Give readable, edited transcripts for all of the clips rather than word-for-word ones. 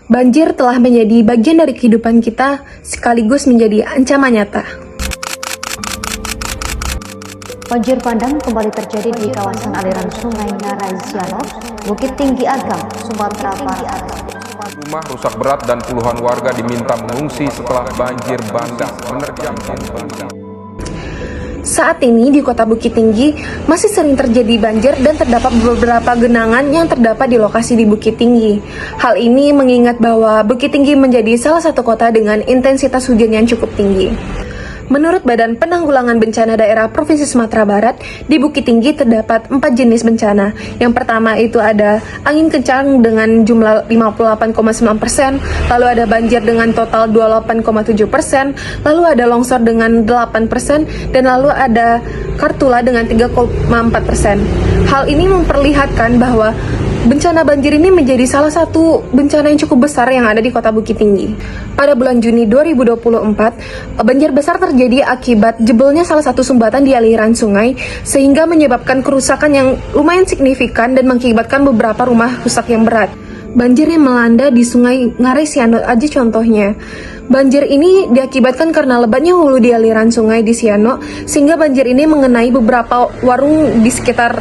Banjir telah menjadi bagian dari kehidupan kita sekaligus menjadi ancaman nyata. Banjir bandang kembali terjadi di kawasan aliran Sungai Ngarai Sianot, Bukit Tinggi Agam, Sumatera Barat. Rumah rusak berat dan puluhan warga diminta mengungsi setelah banjir bandang menerjang bandang. Saat ini di Kota Bukit Tinggi masih sering terjadi banjir dan terdapat beberapa genangan yang terdapat di lokasi di Bukit Tinggi. Hal ini mengingat bahwa Bukit Tinggi menjadi salah satu kota dengan intensitas hujan yang cukup tinggi. Menurut Badan Penanggulangan Bencana Daerah Provinsi Sumatera Barat, di Bukit Tinggi terdapat 4 jenis bencana. Yang pertama itu ada angin kencang dengan jumlah 58,9%, lalu ada banjir dengan total 28,7%, lalu ada longsor dengan 8%, dan lalu ada kartula dengan 3,4%. Hal ini memperlihatkan bahwa bencana banjir ini menjadi salah satu bencana yang cukup besar yang ada di Kota Bukit Tinggi. Pada bulan Juni 2024, banjir besar terjadi akibat jebolnya salah satu sumbatan di aliran sungai, sehingga menyebabkan kerusakan yang lumayan signifikan dan mengakibatkan beberapa rumah rusak yang berat. Banjir yang melanda di Sungai Ngarai Sianot aja contohnya. Banjir ini diakibatkan karena lebatnya hulu di aliran sungai di Sianot, sehingga banjir ini mengenai beberapa warung di sekitar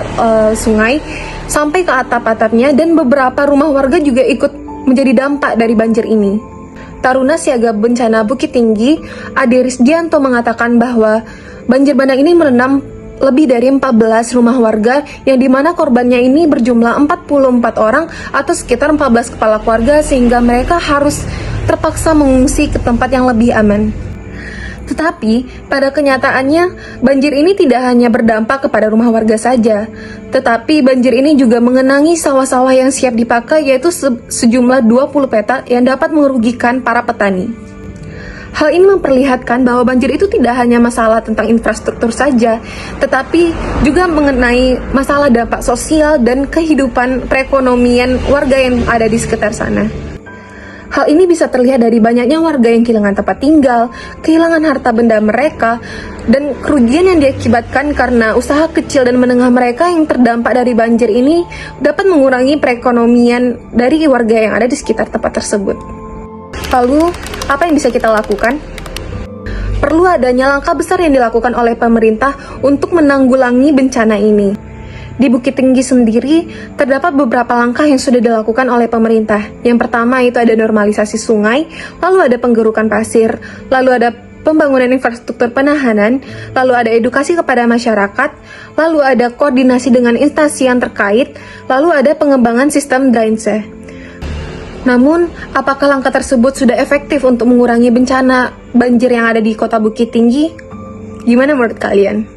sungai sampai ke atap-atapnya, dan beberapa rumah warga juga ikut menjadi dampak dari banjir ini. Taruna Siaga Bencana Bukit Tinggi, Ade Risdianto, mengatakan bahwa banjir bandang ini merendam lebih dari 14 rumah warga, yang dimana korbannya ini berjumlah 44 orang atau sekitar 14 kepala keluarga, sehingga mereka harus terpaksa mengungsi ke tempat yang lebih aman. Tetapi, pada kenyataannya, banjir ini tidak hanya berdampak kepada rumah warga saja, tetapi banjir ini juga mengenangi sawah-sawah yang siap dipakai, yaitu sejumlah 20 petak yang dapat merugikan para petani. Hal ini memperlihatkan bahwa banjir itu tidak hanya masalah tentang infrastruktur saja, tetapi juga mengenai masalah dampak sosial dan kehidupan perekonomian warga yang ada di sekitar sana. Hal ini bisa terlihat dari banyaknya warga yang kehilangan tempat tinggal, kehilangan harta benda mereka, dan kerugian yang diakibatkan karena usaha kecil dan menengah mereka yang terdampak dari banjir ini dapat mengurangi perekonomian dari warga yang ada di sekitar tempat tersebut. Lalu, apa yang bisa kita lakukan? Perlu adanya langkah besar yang dilakukan oleh pemerintah untuk menanggulangi bencana ini. Di Bukit Tinggi sendiri, terdapat beberapa langkah yang sudah dilakukan oleh pemerintah. Yang pertama itu ada normalisasi sungai, lalu ada penggerukan pasir, lalu ada pembangunan infrastruktur penahanan, lalu ada edukasi kepada masyarakat, lalu ada koordinasi dengan instansi yang terkait, lalu ada pengembangan sistem drainase. Namun, apakah langkah tersebut sudah efektif untuk mengurangi bencana banjir yang ada di Kota Bukit Tinggi? Gimana menurut kalian?